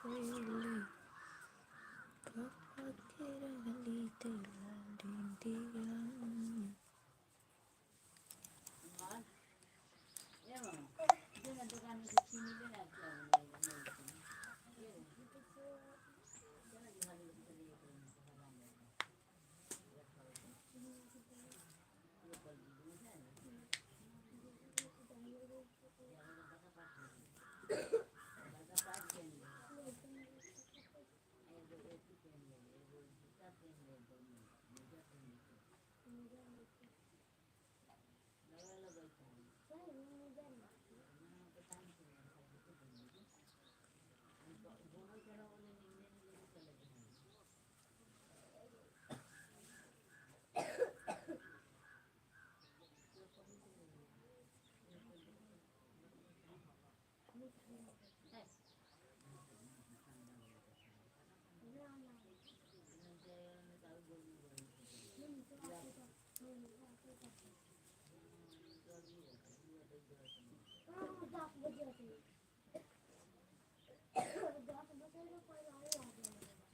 कोइली पापा के रहली तेला डिंडिया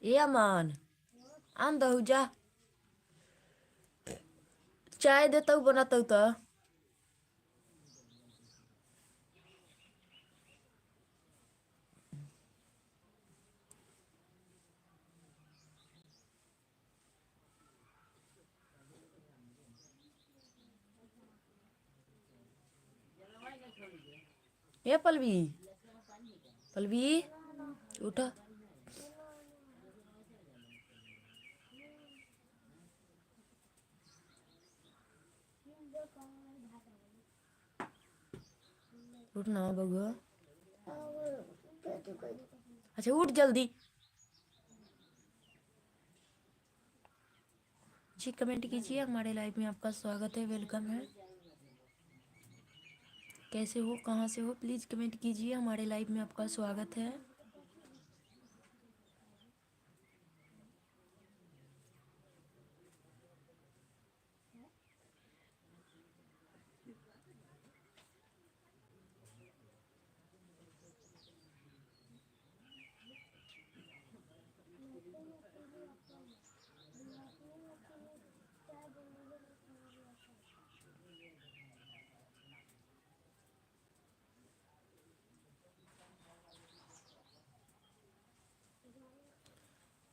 ए अमान आन दहु जा चाय देतौ बनतौ त ए पलवी पलवी उठ उठ ना बबुआ। अच्छा उठ जल्दी। जी कमेंट कीजिए, हमारे लाइव में आपका स्वागत है, वेलकम है। कैसे हो, कहाँ से हो, प्लीज़ कमेंट कीजिए, हमारे लाइव में आपका स्वागत है।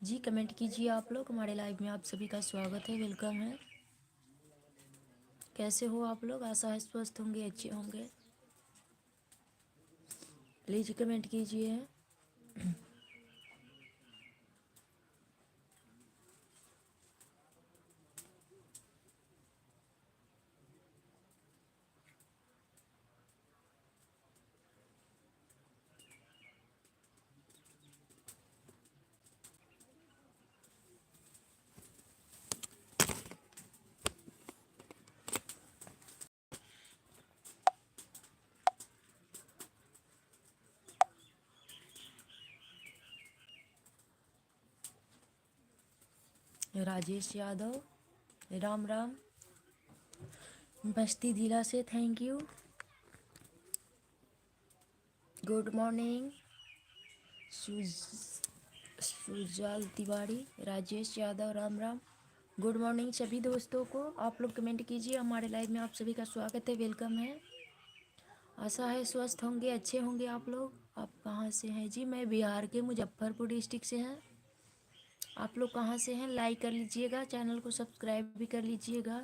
जी कमेंट कीजिए आप लोग, हमारे लाइव में आप सभी का स्वागत है, वेलकम है। कैसे हो आप लोग, आशा है स्वस्थ होंगे, अच्छे होंगे। प्लीज़ कमेंट कीजिए। राजेश यादव, राम राम। बस्ती जिला से thank you. Good morning Sujal Tiwari, Rajesh Yadav, Ram Ram. Good morning सभी दोस्तों को। आप लोग कमेंट कीजिए, हमारे लाइव में आप सभी का स्वागत है, वेलकम है। आशा है स्वस्थ होंगे, अच्छे होंगे आप लोग। आप कहाँ से हैं जी? मैं बिहार के मुजफ्फरपुर डिस्ट्रिक्ट से हैं। आप लोग कहाँ से हैं? लाइक कर लीजिएगा, चैनल को सब्सक्राइब भी कर लीजिएगा।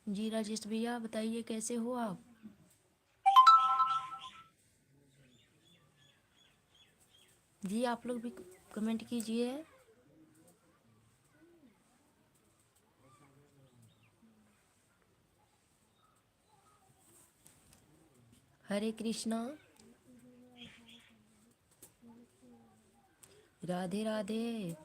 जी राजेश भैया बताइए कैसे हो आप? जी आप लोग भी कमेंट कीजिए। हरे कृष्णा, राधे राधे।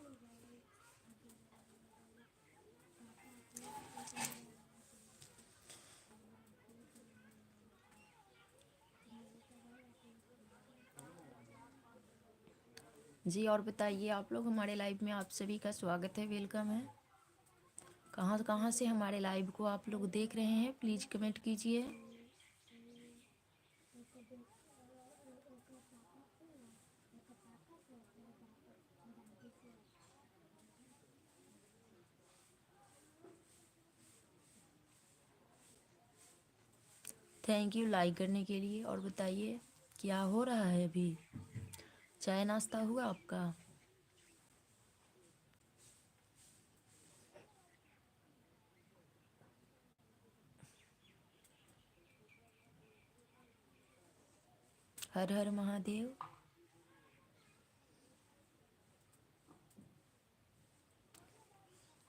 जी और बताइए आप लोग, हमारे लाइव में आप सभी का स्वागत है, वेलकम है। कहाँ कहाँ से हमारे लाइव को आप लोग देख रहे हैं, प्लीज़ कमेंट कीजिए। थैंक यू लाइक करने के लिए। और बताइए क्या हो रहा है अभी? चाय नाश्ता हुआ आपका? हर हर महादेव।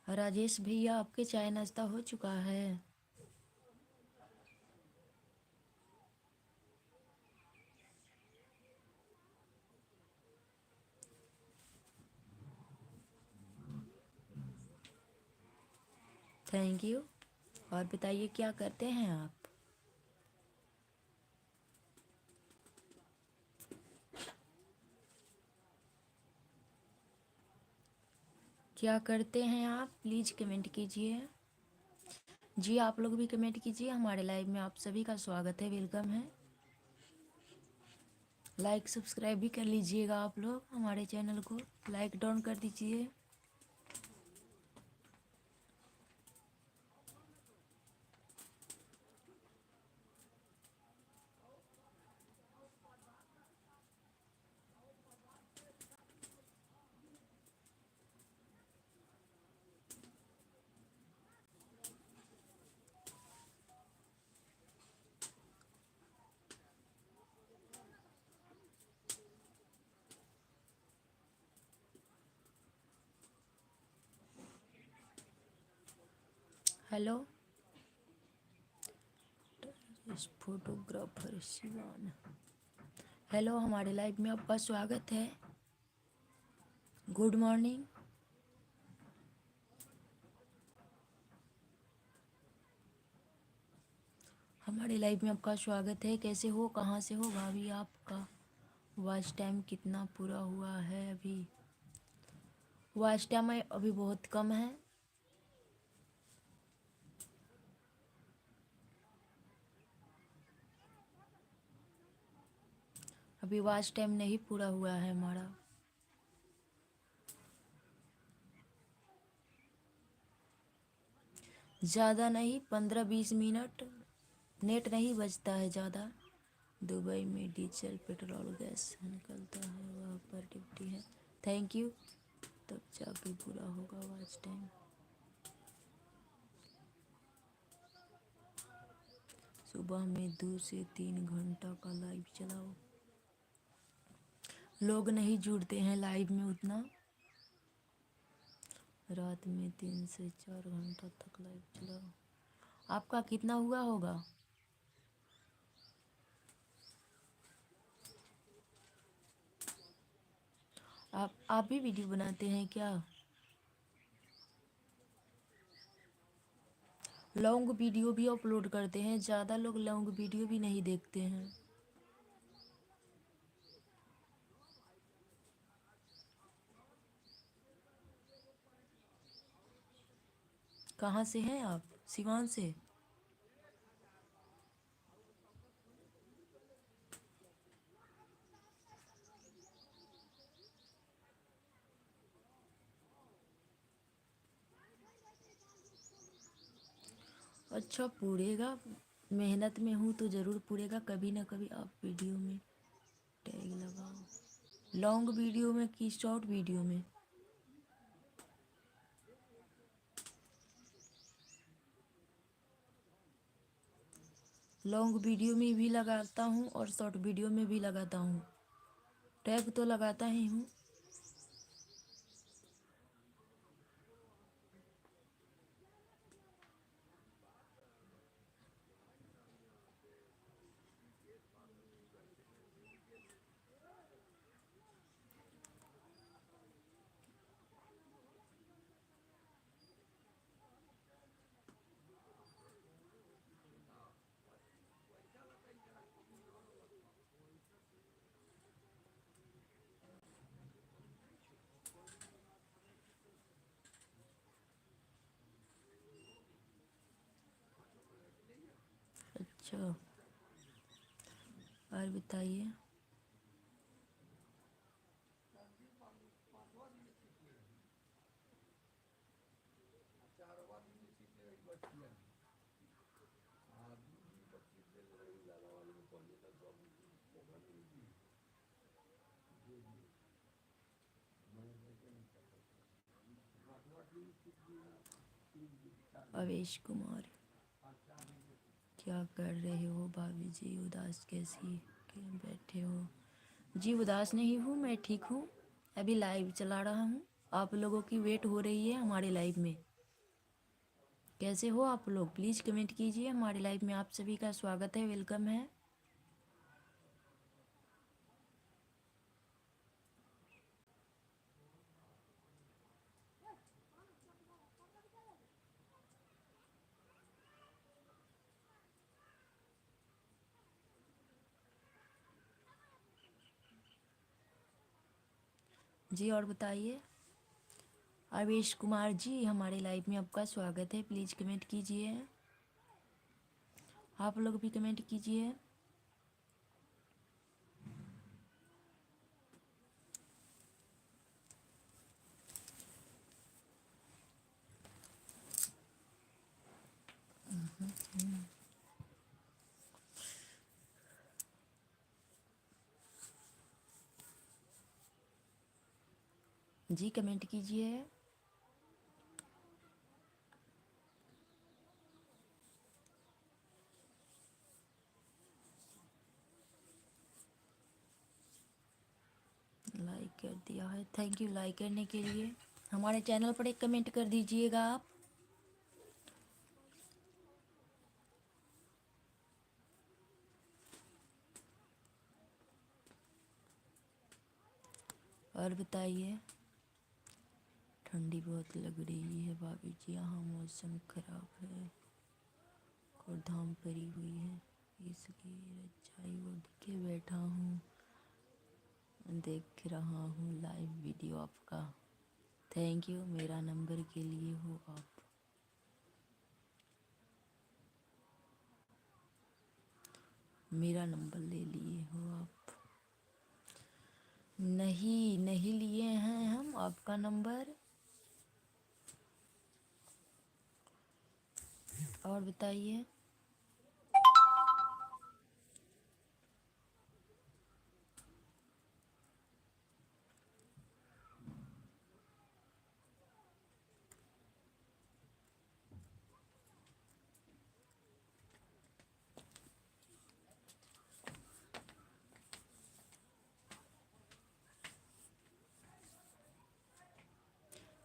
राजेश भैया आपके चाय नाश्ता हो चुका है? Thank you. और बताइए क्या करते हैं आप? क्या करते हैं आप? प्लीज़ कमेंट कीजिए। जी आप लोग भी कमेंट कीजिए। हमारे लाइव में आप सभी का स्वागत है, वेलकम है। लाइक सब्सक्राइब भी कर लीजिएगा आप लोग, हमारे चैनल को लाइक डाउन कर दीजिए। Hello photographer Shivan. हेलो, हमारे लाइव में आपका स्वागत है। Good morning. हमारे लाइव में आपका स्वागत है। कैसे हो, कहाँ से हो भाभी? आपका वॉच टाइम कितना पूरा हुआ है अभी? वॉच टाइम अभी बहुत कम है। अभी वॉच टाइम नहीं पूरा हुआ है हमारा। ज़्यादा नहीं, 15-20 मिनट। नेट नहीं बचता है ज़्यादा। दुबई में डीजल पेट्रोल गैस निकलता है, वहाँ पर ड्यूटी है। Thank you. तब जाके पूरा होगा वॉच टाइम। सुबह में 2 से 3 घंटा का लाइव चलाओ। लोग नहीं जुड़ते हैं लाइव में उतना। रात में 3 से 4 घंटा तक लाइव चलाओ। आपका कितना हुआ होगा? आप भी वीडियो बनाते हैं क्या? लॉन्ग वीडियो भी अपलोड करते हैं। ज़्यादा लोग लॉन्ग वीडियो भी नहीं देखते हैं। कहाँ से हैं आप? सिवान से? अच्छा पूरेगा। मेहनत में हूँ तो ज़रूर पूरेगा। कभी ना कभी आप वीडियो में टैग लगाओ। लॉन्ग वीडियो में कि शॉर्ट वीडियो में? लॉन्ग वीडियो में भी लगाता हूँ और शॉर्ट वीडियो में भी लगाता हूँ। टैग तो लगाता ही हूँ। अच्छा, और बताइए। अवेश कुमार, क्या कर रहे हो भाभी जी? उदास कैसी क्यों बैठे हो? जी उदास नहीं हूँ, मैं ठीक हूँ। अभी लाइव चला रहा हूँ, आप लोगों की वेट हो रही है हमारे लाइव में। कैसे हो आप लोग? प्लीज़ कमेंट कीजिए। हमारे लाइव में आप सभी का स्वागत है, वेलकम है। जी और बताइए। अवेश कुमार जी, हमारे लाइव में आपका स्वागत है, प्लीज़ कमेंट कीजिए। आप लोग भी कमेंट कीजिए। जी कमेंट कीजिए। लाइक कर दिया है, थैंक यू लाइक करने के लिए। हमारे चैनल पर एक कमेंट कर दीजिएगा आप। और बताइए। ठंडी बहुत लग रही है भाभी जी, यहाँ मौसम खराब है और धाम पड़ी हुई है, इसलिए रजाई ओढ़ के बैठा हूँ, देख रहा हूँ लाइव वीडियो आपका। थैंक यू मेरा नंबर के लिए हो आप। मेरा नंबर ले लिए हो आप? नहीं, नहीं लिए हैं हम आपका नंबर। और बताइए।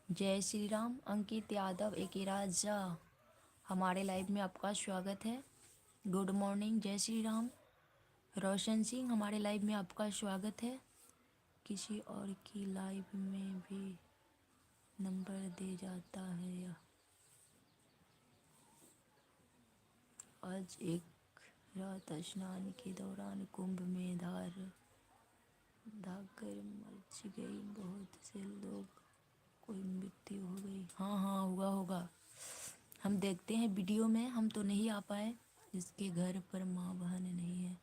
जय श्री राम। अंकित यादव एके राजा, हमारे लाइव में आपका स्वागत है। गुड मॉर्निंग, जय श्री राम। रोशन सिंह, हमारे लाइव में आपका स्वागत है। किसी और की लाइव में भी नंबर दे जाता है या? आज एक रात स्नान के दौरान कुंभ में धाकर मच गई, बहुत से लोग कोई मृत्यु हो गई। हाँ हाँ हुआ होगा, हम देखते हैं वीडियो में, हम तो नहीं आ पाए जिसके घर पर माँ बहन नहीं है।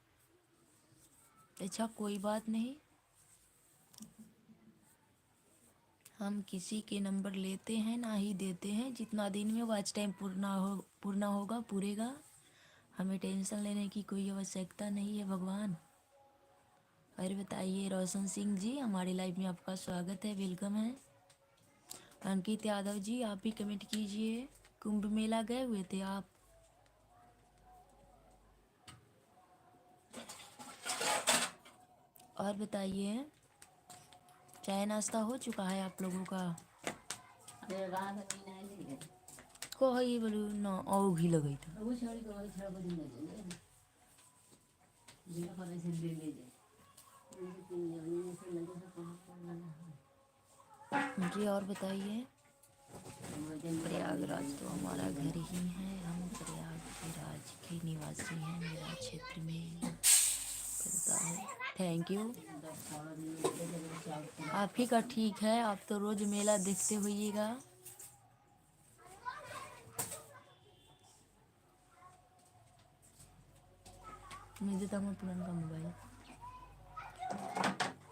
अच्छा कोई बात नहीं, हम किसी के नंबर लेते हैं ना ही देते हैं। जितना दिन में वॉच टाइम पूर्ण होगा पूरेगा, हमें टेंशन लेने की कोई आवश्यकता नहीं है भगवान। और बताइए रोशन सिंह जी, हमारे लाइव में आपका स्वागत है, वेलकम है। अंकित यादव जी, आप भी कमेंट कीजिए। कुंभ मेला गए हुए थे आप? और बताइए, चाय नाश्ता हो चुका है आप लोगों का? कही बोलू न औघी लगे था। जी और बताइए। प्रयागराज तो हमारा घर ही है, हम प्रयागराज के निवासी हैं, मेरा क्षेत्र में पड़ता है। Thank you. आप ही का ठीक है, आप तो रोज मेला देखते होइएगा। मैं देता हूँ पुराना mobile.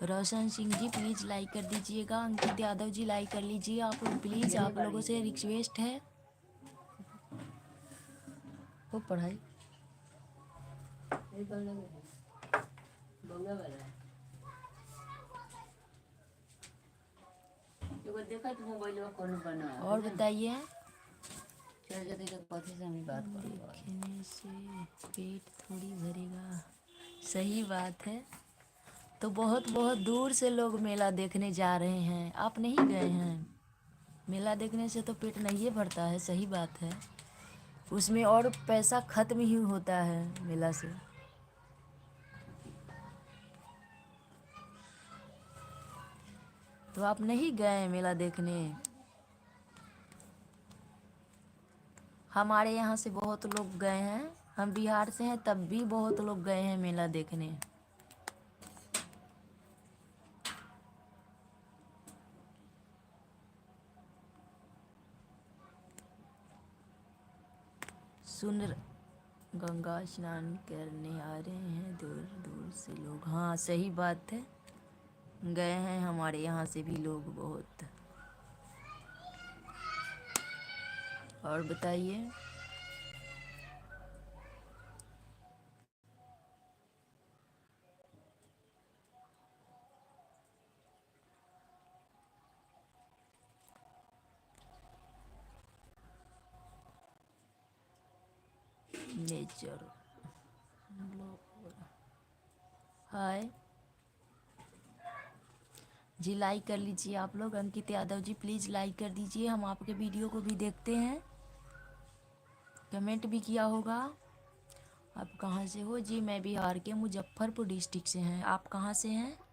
Roshan Singh ji please like कर दीजिएगा। अंकित यादव जी लाइक कर लीजिए आप लोग प्लीज़, आप लोगों से रिक्वेस्ट है। वो पढ़ाई और बताइए। देखने से पेट थोड़ी भरेगा, सही बात है। तो बहुत बहुत दूर से लोग मेला देखने जा रहे हैं, आप नहीं गए हैं? मेला देखने से तो पेट नहीं भरता है, सही बात है। उसमें और पैसा खत्म ही होता है मेला से। तो आप नहीं गए मेला देखने? हमारे यहाँ से बहुत लोग गए हैं, हम बिहार से हैं, तब भी बहुत लोग गए हैं मेला देखने। सुन गंगा स्नान करने आ रहे हैं दूर दूर से लोग। हाँ सही बात है, गए हैं हमारे यहाँ से भी लोग बहुत। और बताइए। नेचर हाय जी, लाइक कर लीजिए आप लोग। अंकित यादव जी प्लीज़ लाइक कर दीजिए, हम आपके वीडियो को भी देखते हैं। कमेंट भी किया होगा। आप कहाँ से हो? जी मैं बिहार के मुजफ्फरपुर डिस्ट्रिक्ट से हैं। आप कहाँ से हैं?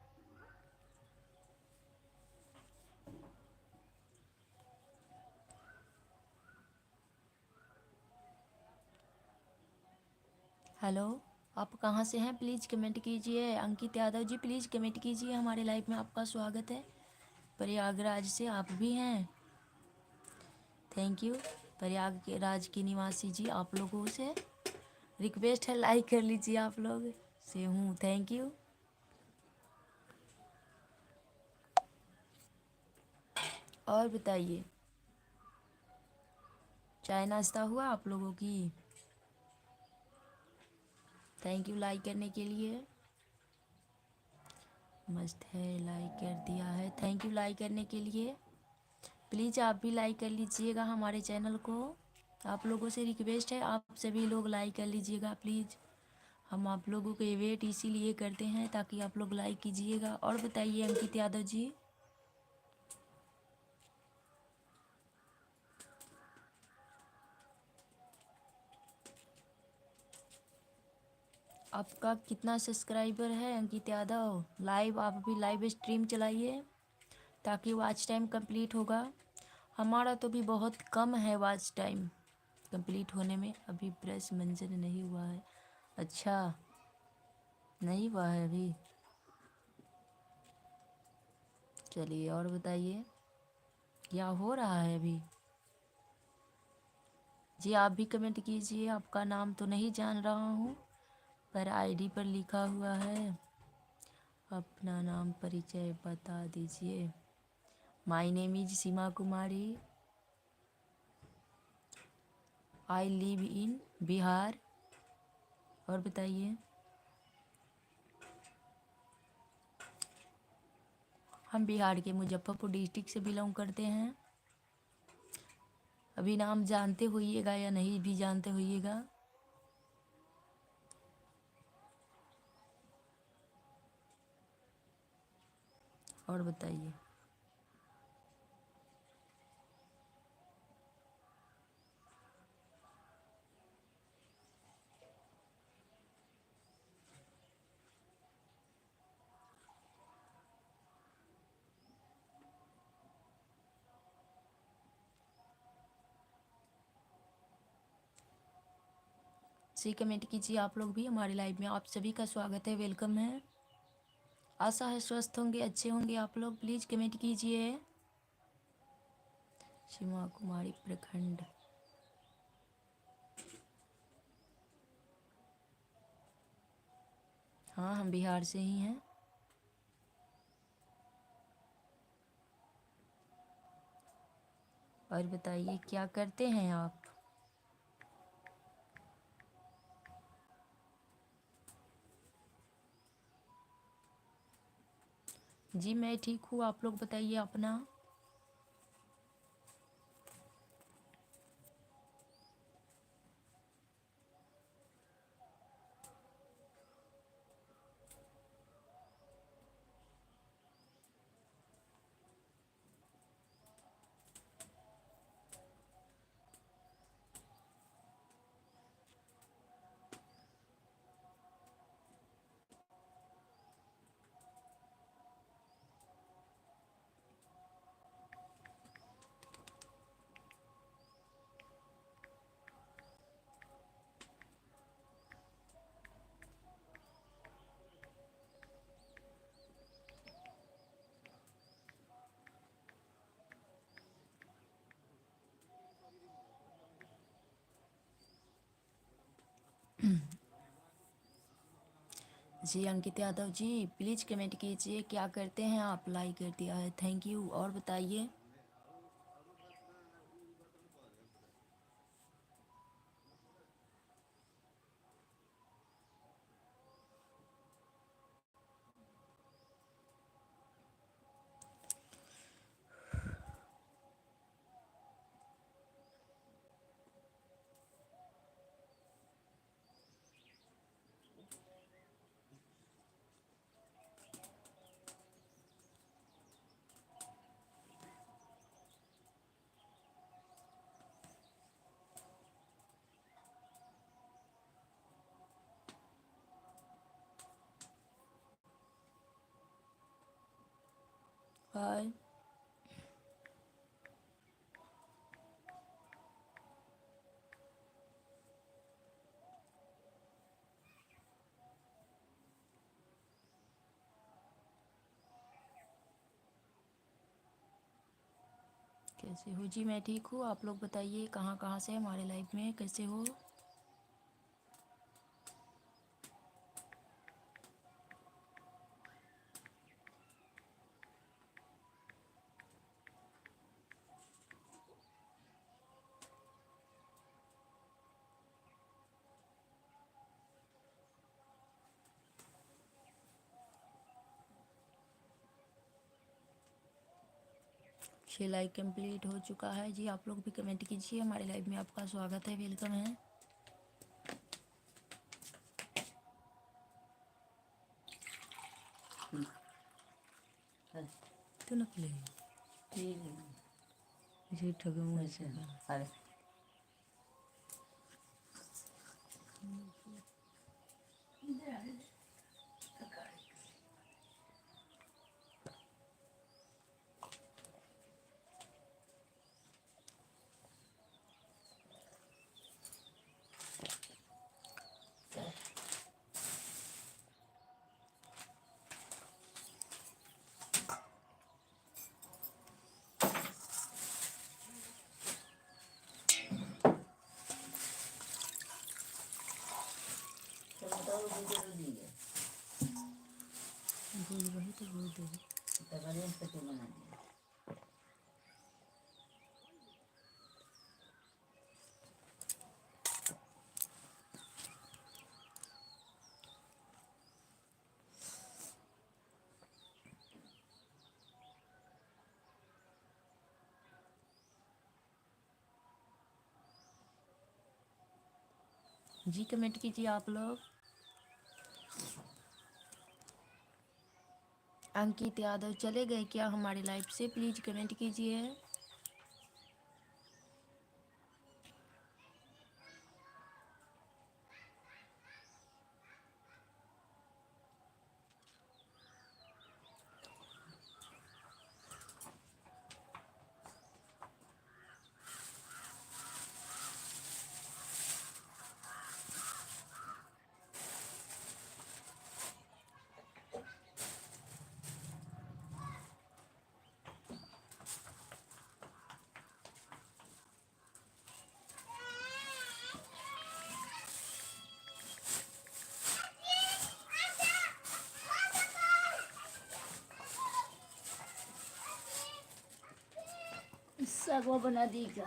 हेलो, आप कहाँ से हैं? प्लीज़ कमेंट कीजिए। अंकित यादव जी प्लीज़ कमेंट कीजिए, हमारे लाइव में आपका स्वागत है। प्रयागराज से आप भी हैं, थैंक यू। प्रयाग के राज के निवासी जी, आप लोगों से रिक्वेस्ट है लाइक कर लीजिए, आप लोग से हूँ, थैंक यू। और बताइए, चाय नाश्ता हुआ आप लोगों की? थैंक यू लाइक करने के लिए। मस्त है, लाइक कर दिया है, थैंक यू लाइक करने के लिए। प्लीज़ आप भी लाइक कर लीजिएगा हमारे चैनल को, आप लोगों से रिक्वेस्ट है, आप सभी लोग लाइक कर लीजिएगा प्लीज़। हम आप लोगों के वेट इसीलिए करते हैं ताकि आप लोग लाइक कीजिएगा। और बताइए अंकित यादव जी। आपका कितना सब्सक्राइबर है अंकित यादव? लाइव आप भी लाइव स्ट्रीम चलाइए ताकि वॉच टाइम कंप्लीट होगा। हमारा तो भी बहुत कम है वॉच टाइम कंप्लीट होने में, अभी ब्रश मंजन नहीं हुआ है। अच्छा, नहीं हुआ है अभी, चलिए। और बताइए क्या हो रहा है अभी? जी आप भी कमेंट कीजिए। आपका नाम तो नहीं जान रहा हूँ, पर आईडी पर लिखा हुआ है। अपना नाम परिचय बता दीजिए। My name is Seema Kumari, I live in Bihar. और बताइए। हम बिहार के मुजफ्फरपुर डिस्ट्रिक्ट से बिलोंग करते हैं। अभी नाम जानते होइएगा या नहीं भी जानते होइएगा। और बताइए। सी कमेंट कीजिए आप लोग भी, हमारे लाइव में आप सभी का स्वागत है, वेलकम है। आशा है स्वस्थ होंगे, अच्छे होंगे आप लोग। प्लीज़ कमेंट कीजिए। सीमा कुमारी प्रखंड, हाँ हम बिहार से ही हैं। और बताइए क्या करते हैं आप? जी मैं ठीक हूँ, आप लोग बताइए अपना। जी अंकित यादव जी, प्लीज़ कमेंट कीजिए क्या करते हैं आप। लाइक कर दिया है, थैंक यू। और बताइए। हाय। कैसे हो जी? मैं ठीक हूँ, आप लोग बताइए कहाँ कहाँ से हमारे लाइफ में, कैसे हो? ये लाइक कंप्लीट हो चुका है जी। आप लोग भी कमेंट कीजिए, हमारे लाइव में आपका स्वागत है, वेलकम है। तो नकली जी ठगमु से अरे बोल वही तो बोल दे बना दिया। जी कमेंट कीजिए आप लोग। अंकित यादव चले गए क्या हमारे लाइफ से? प्लीज़ कमेंट कीजिए। सागवा बना दी क्या?